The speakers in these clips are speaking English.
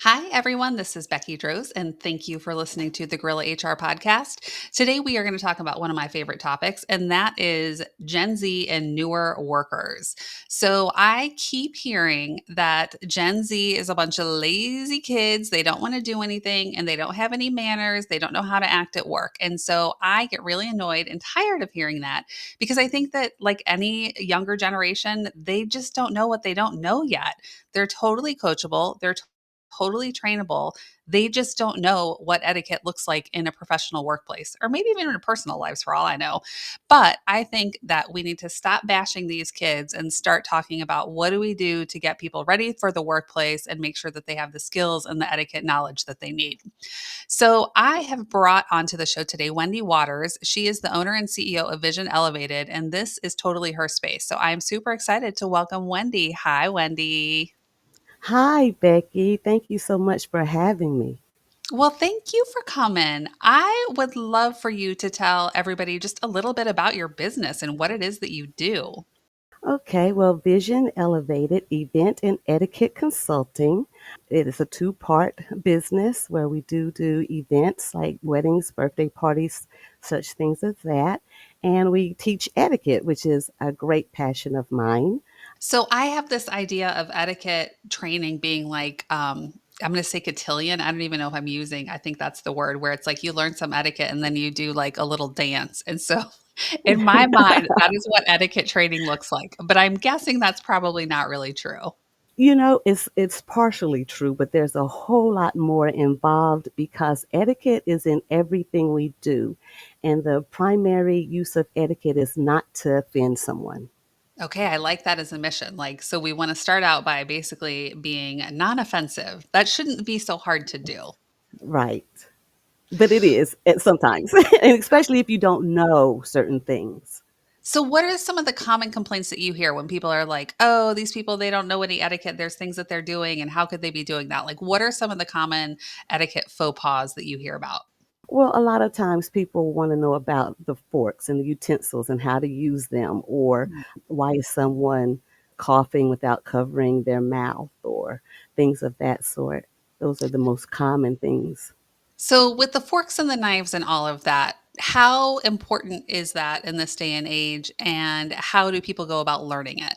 Hi, everyone. This is Becky Droz, and thank you for listening to the Gorilla HR podcast. Today, we are going to talk about one of my favorite topics, and that is Gen Z and newer workers. So, I keep hearing that Gen Z is a bunch of lazy kids. They don't want to do anything, and they don't have any manners. They don't know how to act at work. And so, I get really annoyed and tired of hearing that because I think that, like any younger generation, they just don't know what they don't know yet. They're totally coachable. They're totally trainable. They just don't know what etiquette looks like in a professional workplace or maybe even in personal lives for all I know. But I think that we need to stop bashing these kids and start talking about what do we do to get people ready for the workplace and make sure that they have the skills and the etiquette knowledge that they need. So I have brought onto the show today Wendy Waters. She is the owner and CEO of Vision Elevated, and this is totally her space. So I'm super excited to welcome Wendy. Hi, Wendy. Hi, Becky. Thank you so much for having me. Well, thank you for coming. I would love for you to tell everybody just a little bit about your business and what it is that you do. Okay, well, Vision Elevated Event and Etiquette Consulting. It is a two-part business where we do events like weddings, birthday parties, such things as that. And we teach etiquette, which is a great passion of mine. So I have this idea of etiquette training being like, I'm going to say cotillion. I don't even know if I'm using, I think that's the word where it's like you learn some etiquette and then you do like a little dance. And so in my mind, that is what etiquette training looks like. But I'm guessing that's probably not really true. It's partially true, but there's a whole lot more involved because etiquette is in everything we do. And the primary use of etiquette is not to offend someone. Okay, I like that as a mission. Like, so we want to start out by basically being non-offensive. That shouldn't be so hard to do. Right. But it is sometimes, and especially if you don't know certain things. So, what are some of the common complaints that you hear when people are like, "Oh, these people they don't know any etiquette. There's things that they're doing, and how could they be doing that?" Like, what are some of the common etiquette faux pas that you hear about? Well, a lot of times people want to know about the forks and the utensils and how to use them, or why is someone coughing without covering their mouth, or things of that sort. Those are the most common things. So, with the forks and the knives and all of that, how important is that in this day and age, and how do people go about learning it?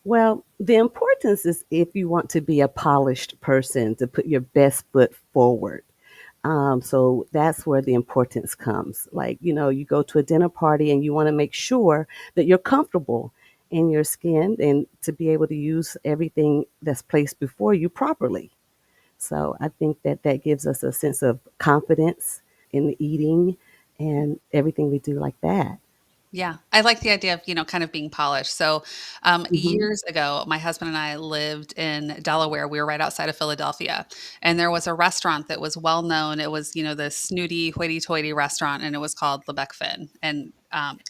Well, the importance is if you want to be a polished person, to put your best foot forward. So that's where the importance comes. Like, you go to a dinner party and you want to make sure that you're comfortable in your skin and to be able to use everything that's placed before you properly. So I think that that gives us a sense of confidence in the eating and everything we do like that. Yeah, I like the idea of, kind of being polished. So, Hmm. years ago, my husband and I lived in Delaware. We were right outside of Philadelphia, and there was a restaurant that was well known. It was, this snooty, hoity-toity restaurant, and it was called Lebec Fin. And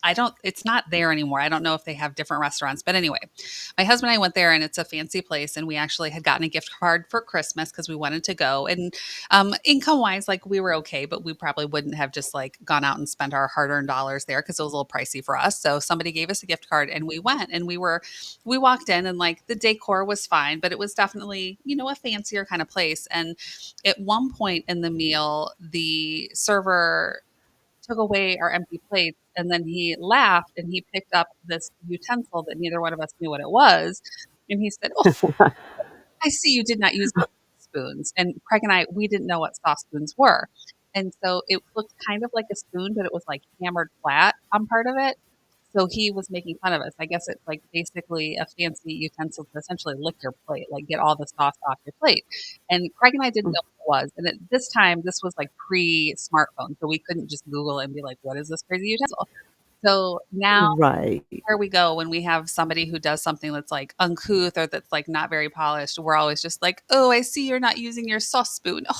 I don't, it's not there anymore. I don't know if they have different restaurants, but anyway, my husband and I went there, and it's a fancy place, and we actually had gotten a gift card for Christmas because we wanted to go. And income wise, like we were okay, but we probably wouldn't have just like gone out and spent our hard earned dollars there because it was a little pricey for us. So somebody gave us a gift card and we went and we walked in and like the decor was fine, but it was definitely, a fancier kind of place. And at one point in the meal, the server took away our empty plates and then he laughed and he picked up this utensil that neither one of us knew what it was. And he said, "Oh, I see you did not use spoons." And Craig and I, we didn't know what soft spoons were. And so it looked kind of like a spoon, but it was like hammered flat on part of it. So he was making fun of us. I guess it's like basically a fancy utensil to essentially lick your plate, like get all the sauce off your plate. And Craig and I didn't know what it was. And at this time, this was like pre smartphone. So we couldn't just Google and be like, what is this crazy utensil? So now Right. where we go when we have somebody who does something that's like uncouth or that's like not very polished, we're always just like, "Oh, I see you're not using your sauce spoon." Like,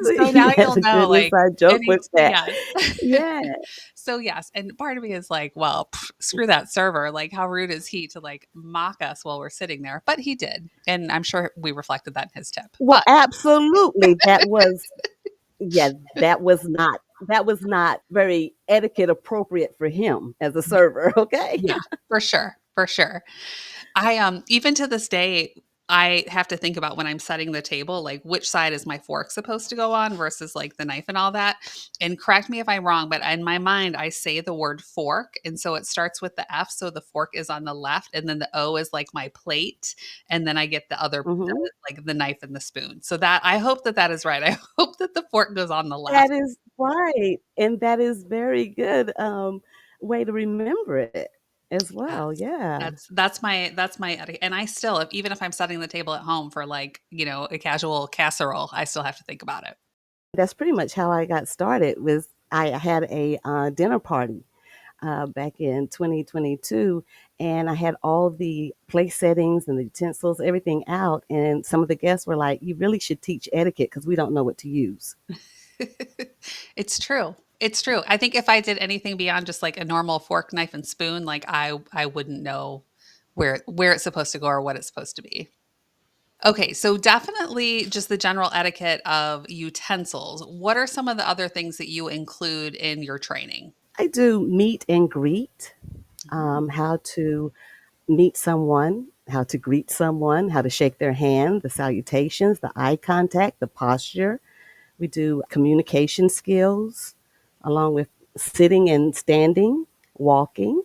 so now He has you'll a know, good like, inside joke any with that. yes. Yeah. So, yes, and part of me is like, "Well, screw that server, like, how rude is he to, like, mock us while we're sitting there?" But he did, and I'm sure we reflected that in his tip, Well, but absolutely. Yeah, that was not very etiquette appropriate for him as a server, okay? yeah, for sure, for sure. Even to this day I have to think about when I'm setting the table, like which side is my fork supposed to go on versus like the knife and all that. And correct me if I'm wrong, but in my mind, I say the word fork. And so it starts with the F. So the fork is on the left, and then the O is like my plate. And then I get Mhm. like the knife and the spoon. So that I hope that that is right. I hope that the fork goes on the That left. is right, and that is very good, way to remember it as well, Yes. yeah. That's my and I still, if even if I'm setting the table at home for like, a casual casserole, I still have to think about it. That's pretty much how I got started was I had a, dinner party, back in 2022, and I had all the place settings and the utensils, everything out, and some of the guests were like, "You really should teach etiquette because we don't know what to use." It's true. It's true. I think if I did anything beyond just like a normal fork, knife, and spoon, like I wouldn't know where it's supposed to go or what it's supposed to be. Okay, so definitely just the general etiquette of utensils. What are some of the other things that you include in your training? I do meet and greet, Mhm. how to meet someone, how to greet someone, how to shake their hand, the salutations, the eye contact, the posture. We do communication skills along with sitting and standing, walking,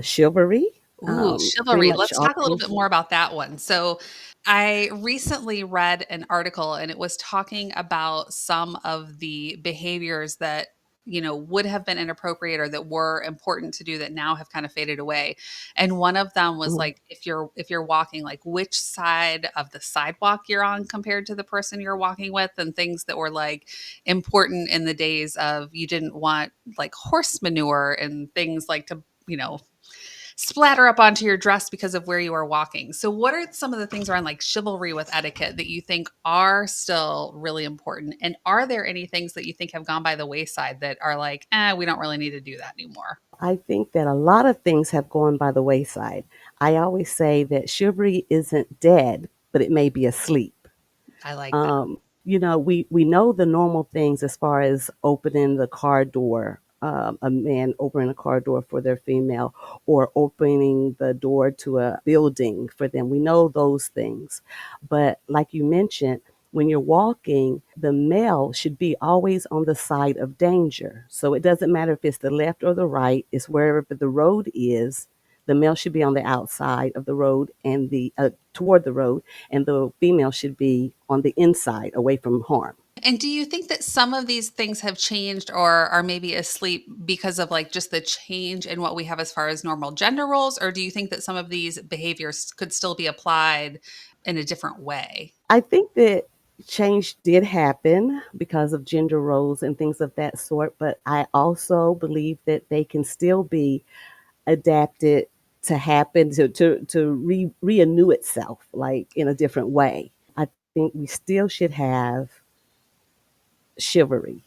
chivalry, Ooh, pretty chivalry. much Let's all talk a little bit things. more about that one. So, I recently read an article and it was talking about some of the behaviors that, would have been inappropriate or that were important to do that now have kind of faded away. And one of them was Mhm. like if you're walking, like which side of the sidewalk you're on compared to the person you're walking with, and things that were like important in the days of you didn't want like horse manure and things like to, splatter up onto your dress because of where you are walking. So, what are some of the things around like chivalry with etiquette that you think are still really important? And are there any things that you think have gone by the wayside that are like, we don't really need to do that anymore? I think that a lot of things have gone by the wayside. I always say that chivalry isn't dead, but it may be asleep. I like that. We know the normal things as far as opening the car door, a man opening a car door for their female, or opening the door to a building for them. We know those things. But like you mentioned, when you're walking, the male should be always on the side of danger. So it doesn't matter if it's the left or the right, it's wherever the road is. The male should be on the outside of the road and the toward the road, and the female should be on the inside away from harm. And do you think that some of these things have changed or are maybe asleep because of like just the change in what we have as far as normal gender roles? Or do you think that some of these behaviors could still be applied in a different way? I think that change did happen because of gender roles and things of that sort, but I also believe that they can still be adapted to happen to renew itself like in a different way. I think we still should have chivalry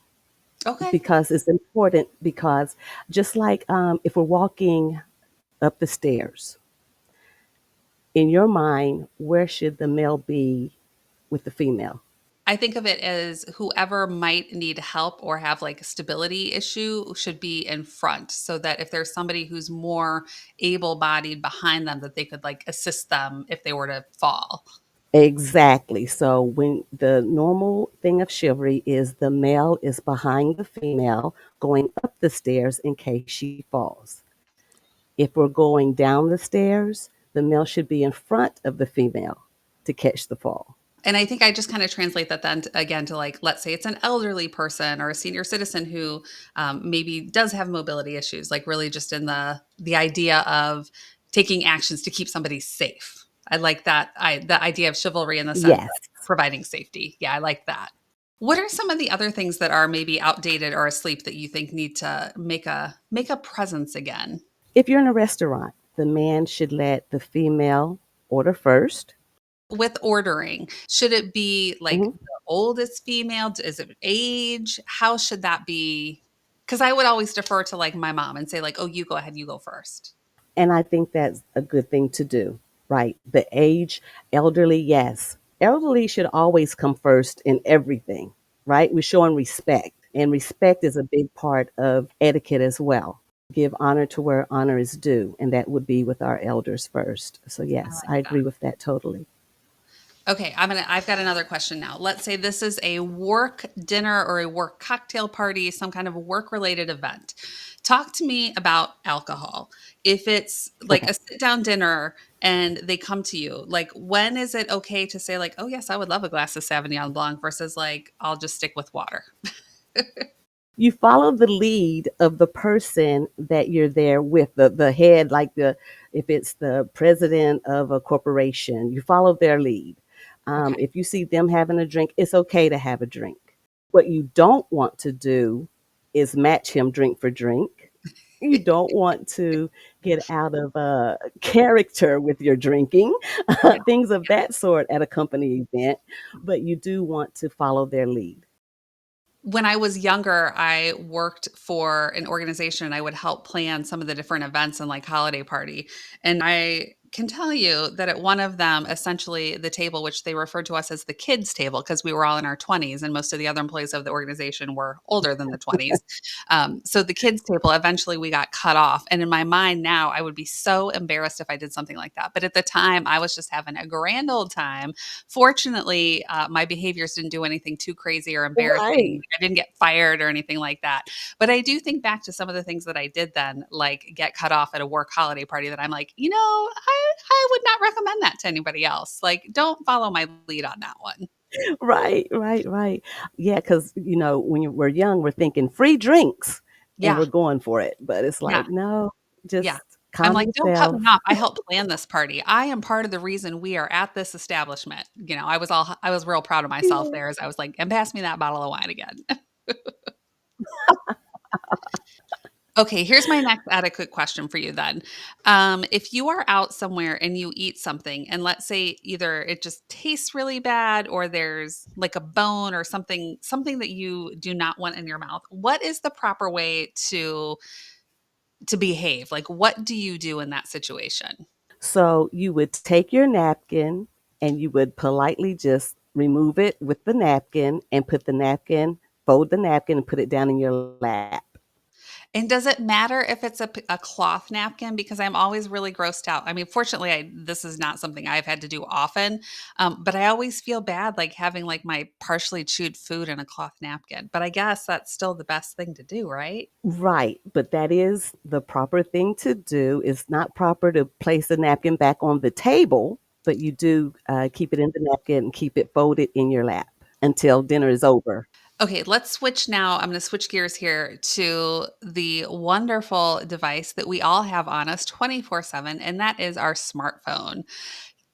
Okay. because it's important because just like if we're walking up the stairs, in your mind, where should the male be with the female? I think of it as whoever might need help or have like a stability issue should be in front so that if there's somebody who's more able-bodied behind them that they could like assist them if they were to fall. Exactly. So when the normal thing of chivalry is the male is behind the female going up the stairs in case she falls. If we're going down the stairs, the male should be in front of the female to catch the fall. And I think I just kind of translate that then again to like, let's say it's an elderly person or a senior citizen who maybe does have mobility issues, like really just in the idea of taking actions to keep somebody safe. I like that. The idea of chivalry in the sense Yes. of providing safety. Yeah, I like that. What are some of the other things that are maybe outdated or asleep that you think need to make a presence again? If you're in a restaurant, the man should let the female order first. With ordering, should it be like Mhm. the oldest female? Is it age? How should that be? Because I would always defer to like my mom and say like, "Oh, you go ahead, you go first." And I think that's a good thing to do, right? The age, elderly, yes. Elderly should always come first in everything, right? We're showing respect, and respect is a big part of etiquette as well. give honor to where honor is due, and that would be with our elders first. So I yes, like I that. agree with that totally. Okay, I've got another question now. Let's say this is a work dinner or a work cocktail party, some kind of work-related event. Talk to me about alcohol. If it's like Okay. a sit-down dinner and they come to you, like when is it okay to say like, "Oh yes, I would love a glass of Sauvignon Blanc," versus like, "I'll just stick with water." You follow the lead of the person that you're there with, the head, like the if it's the president of a corporation, you follow their lead. Okay. If you see them having a drink, it's okay to have a drink. What you don't want to do is match him drink for drink. You don't want to get out of character with your drinking, Yeah. things of that sort at a company event, but you do want to follow their lead. When I was younger, I worked for an organization and I would help plan some of the different events and like holiday party. And I can tell you that at one of them, essentially the table, which they referred to us as the kids table, because we were all in our 20s and most of the other employees of the organization were older than the 20s. So the kids table, eventually we got cut off. And in my mind now, I would be so embarrassed if I did something like that. But at the time, I was just having a grand old time. Fortunately, my behaviors didn't do anything too crazy or embarrassing. Right. I didn't get fired or anything like that. But I do think back to some of the things that I did then, like get cut off at a work holiday party that I'm like, I would not recommend that to anybody else. Like, don't follow my lead on that one. Right, right, right. Yeah, because when we're young, we're thinking free drinks and Yeah. we're going for it. But it's Yeah. like, no, Yeah. just I'm calm like, "Don't cut me yourself. off. I helped plan this party. I am part of the reason we are at this establishment." I was real proud of myself Yeah. there as I was like, "And pass me that bottle of wine again." Okay, here's my next adequate question for you then. If you are out somewhere and you eat something, and let's say either it just tastes really bad or there's like a bone or something that you do not want in your mouth, what is the proper way to behave? Like, what do you do in that situation? So you would take your napkin and you would politely just remove it with the napkin and fold the napkin and put it down in your lap. And does it matter if it's a cloth napkin? Because I'm always really grossed out. I mean, fortunately, this is not something I've had to do often, but I always feel bad, like, having, like, my partially chewed food in a cloth napkin, but I guess that's still the best thing to do, right? Right, but that is the proper thing to do. It's not proper to place the napkin back on the table, but you do keep it in the napkin and keep it folded in your lap until dinner is over. Okay, let's switch now. I'm gonna switch gears here to the wonderful device that we all have on us 24/7, and that is our smartphone.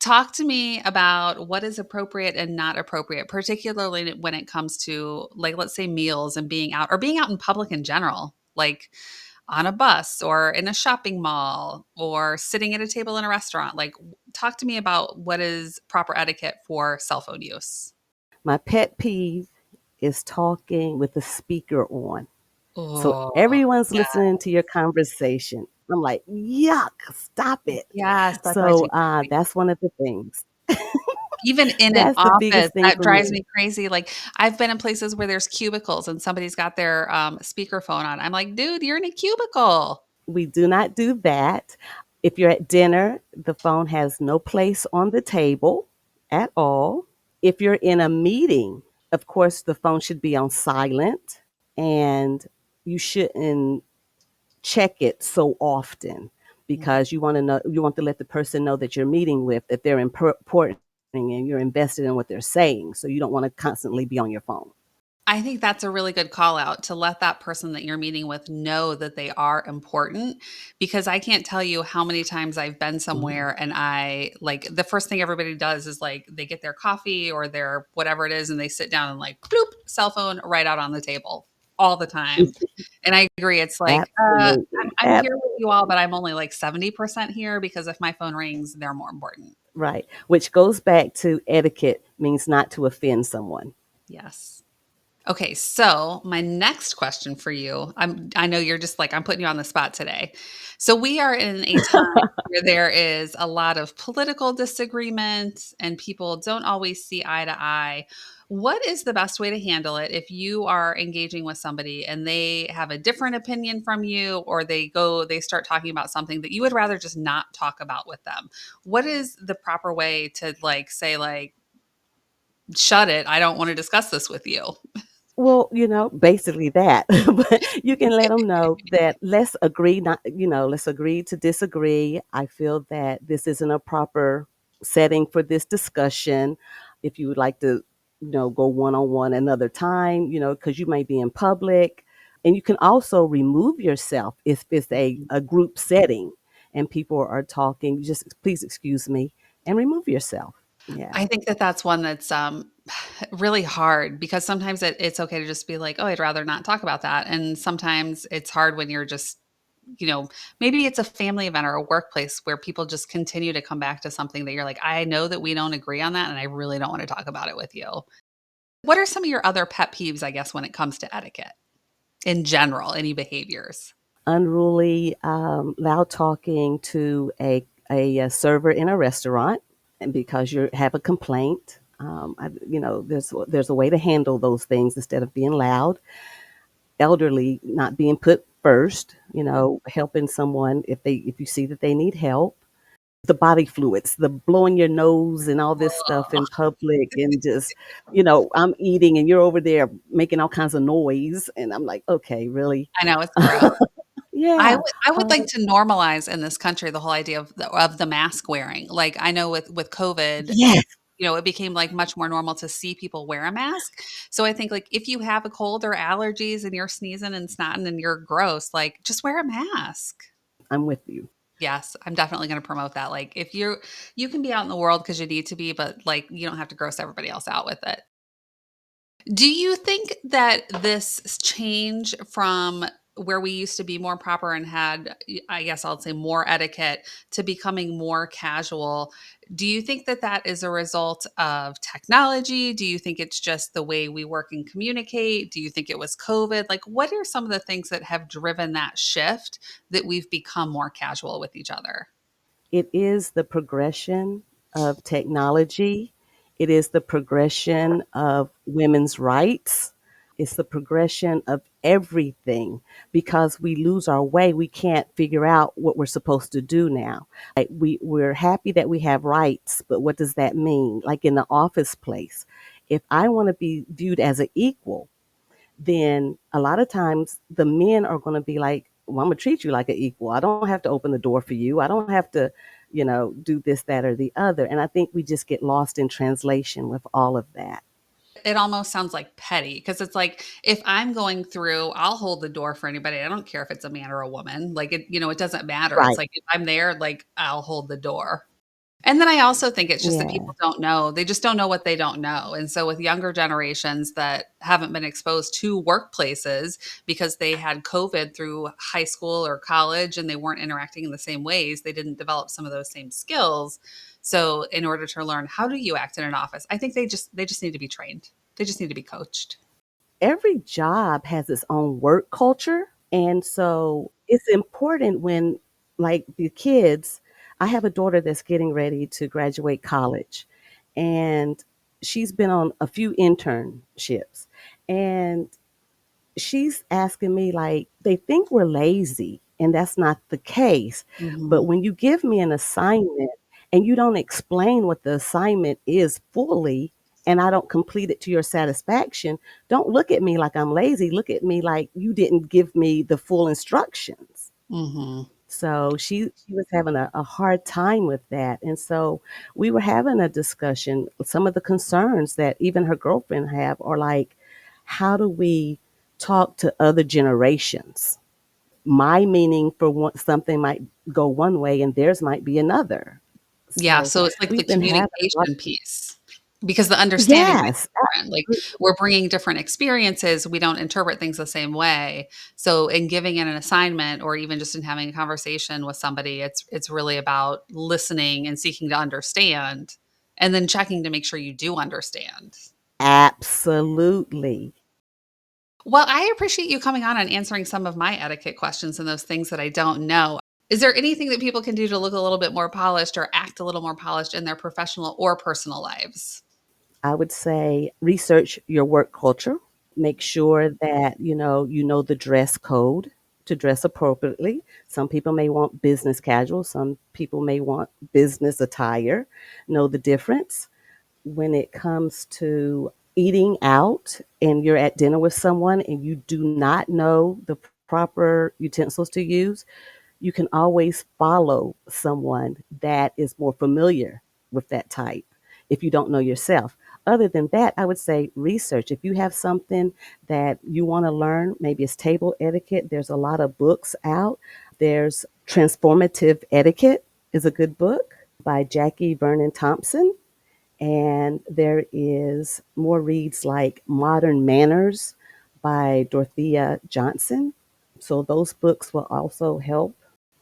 Talk to me about what is appropriate and not appropriate, particularly when it comes to, like, let's say meals and being out or being out in public in general, like on a bus or in a shopping mall or sitting at a table in a restaurant. Like, talk to me about what is proper etiquette for cell phone use. My pet peeve is talking with the speaker on. So Oh, everyone's yeah. listening to your conversation. I'm like, yuck, stop it. Yes, that drives So me crazy. that's one of the things. Even in an That's the office, biggest thing that for drives me. me crazy. Like, I've been in places where there's cubicles and somebody's got their, speaker phone on. I'm like, "Dude, you're in a cubicle." We do not do that. If you're at dinner, the phone has no place on the table at all. If you're in a meeting, of course, the phone should be on silent and you shouldn't check it so often Mhm. because you want to let the person know that you're meeting with that they're important and you're invested in what they're saying. So you don't want to constantly be on your phone. I think that's a really good call out to let that person that you're meeting with know that they are important, because I can't tell you how many times I've been Mhm. somewhere and I like the first thing everybody does is like they get their coffee or their whatever it is and they sit down and like bloop, cell phone right out on the table all the time. And I agree. It's like, Absolutely. I'm here with you all, but I'm only like 70% here because if my phone rings, they're more important. Right. Which goes back to etiquette means not to offend someone. Yes. Okay, so my next question for you, I know you're just like I'm putting you on the spot today. So we are in a time where there is a lot of political disagreement and people don't always see eye to eye. What is the best way to handle it if you are engaging with somebody and they have a different opinion from you, or they start talking about something that you would rather just not talk about with them? What is the proper way to like say like, shut it, I don't want to discuss this with you? Well, basically that. But you can let them know that let's agree not, let's agree to disagree. I feel that this isn't a proper setting for this discussion. If you would like to, go one on one another time, because you may be in public. And you can also remove yourself if it's a group setting and people are talking. Just please excuse me and remove yourself. Yeah. I think that that's one that's, really hard because sometimes it's okay to just be like, "Oh, I'd rather not talk about that," and sometimes it's hard when you're just, you know, maybe it's a family event or a workplace where people just continue to come back to something that you're like, "I know that we don't agree on that, and I really don't wanna talk about it with you." What are some of your other pet peeves, I guess, when it comes to etiquette in general, any behaviors? Unruly, loud talking to a server in a restaurant, and because you have a complaint. There's a way to handle those things instead of being loud. Elderly not being put first. Helping someone if you see that they need help. The body fluids, the blowing your nose and all this stuff in public, and just I'm eating and you're over there making all kinds of noise, and I'm like, okay, really? I know, it's gross. Yeah. I would like to normalize in this country the whole idea of the mask wearing. Like, I know with COVID, Yes. it became, like, much more normal to see people wear a mask. So I think, like, if you have a cold or allergies and you're sneezing and snotting and you're gross, like, just wear a mask. I'm with you. Yes, I'm definitely gonna promote that. Like, if you can be out in the world because you need to be, but, like, you don't have to gross everybody else out with it. Do you think that this change from where we used to be more proper and had, I guess I'll say more etiquette to becoming more casual, do you think that that is a result of technology? Do you think it's just the way we work and communicate? Do you think it was COVID? Like, what are some of the things that have driven that shift that we've become more casual with each other? It is the progression of technology. It is the progression of women's rights. It's the progression of everything because we lose our way. We can't figure out what we're supposed to do now. Like we're happy that we have rights, but what does that mean? Like in the office place, if I want to be viewed as an equal, then a lot of times the men are going to be like, well, I'm going to treat you like an equal. I don't have to open the door for you. I don't have to, do this, that, or the other. And I think we just get lost in translation with all of that. It almost sounds like petty because it's like if I'm going through, I'll hold the door for anybody. I don't care if it's a man or a woman. Like it doesn't matter. It's Right. like if I'm there, like I'll hold the door. And then I also think it's just that Yeah. people don't know. They just don't know what they don't know. And so with younger generations that haven't been exposed to workplaces because they had COVID through high school or college and they weren't interacting in the same ways, they didn't develop some of those same skills. So in order to learn how do you act in an office, I think they just need to be trained. They just need to be coached. Every job has its own work culture. And so it's important when, like the kids, I have a daughter that's getting ready to graduate college, and she's been on a few internships. And she's asking me like they think we're lazy, and that's not the case. But Mhm. when you give me an assignment and you don't explain what the assignment is fully, and I don't complete it to your satisfaction, don't look at me like I'm lazy. Look at me like you didn't give me the full instructions. Mhm. So she was having a hard time with that. And so we were having a discussion. Some of the concerns that even her girlfriend have are like, how do we talk to other generations? My meaning for something might go one way and theirs might be another. Yeah, So so it's like the we've been having a lot. communication piece, because the understanding might Yes, be different, like, we're bringing different experiences, we don't interpret things the same way, so in giving it an assignment or even just in having a conversation with somebody, it's really about listening and seeking to understand, and then checking to make sure you do understand. absolutely. Well, I appreciate you coming on and answering some of my etiquette questions and those things that I don't know. Is there anything that people can do to look a little bit more polished or act a little more polished in their professional or personal lives? I would say research your work culture. Make sure that you know the dress code to dress appropriately. Some people may want business casual, some people may want business attire. Know the difference. When it comes to eating out and you're at dinner with someone and you do not know the proper utensils to use, you can always follow someone that is more familiar with that type if you don't know yourself. Other than that, I would say research. If you have something that you want to learn, maybe it's table etiquette, there's a lot of books out. There's Transformative Etiquette is a good book by Jackie Vernon Thompson. And there is more reads like Modern Manners by Dorothea Johnson. So those books will also help.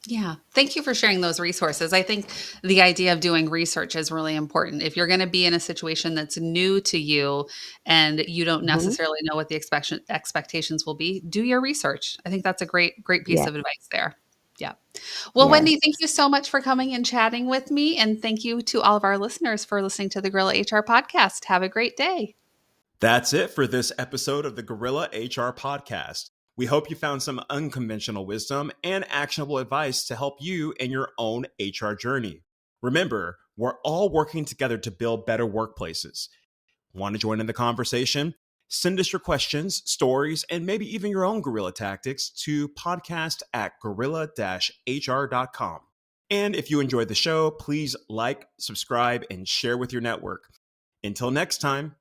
Yeah. Thank you for sharing those resources. I think the idea of doing research is really important. If you're going to be in a situation that's new to you and you don't Hmm. necessarily know what the expectations will be, do your research. I think that's a great piece Yeah, of advice there. Yeah. Well, yes, Wendy, thank you so much for coming and chatting with me. And thank you to all of our listeners for listening to the Gorilla HR podcast. Have a great day. That's it for this episode of the Gorilla HR Podcast. We hope you found some unconventional wisdom and actionable advice to help you in your own HR journey. Remember, we're all working together to build better workplaces. Want to join in the conversation? Send us your questions, stories, and maybe even your own guerrilla tactics to podcast@gorilla-hr.com. And if you enjoyed the show, please like, subscribe, and share with your network. Until next time.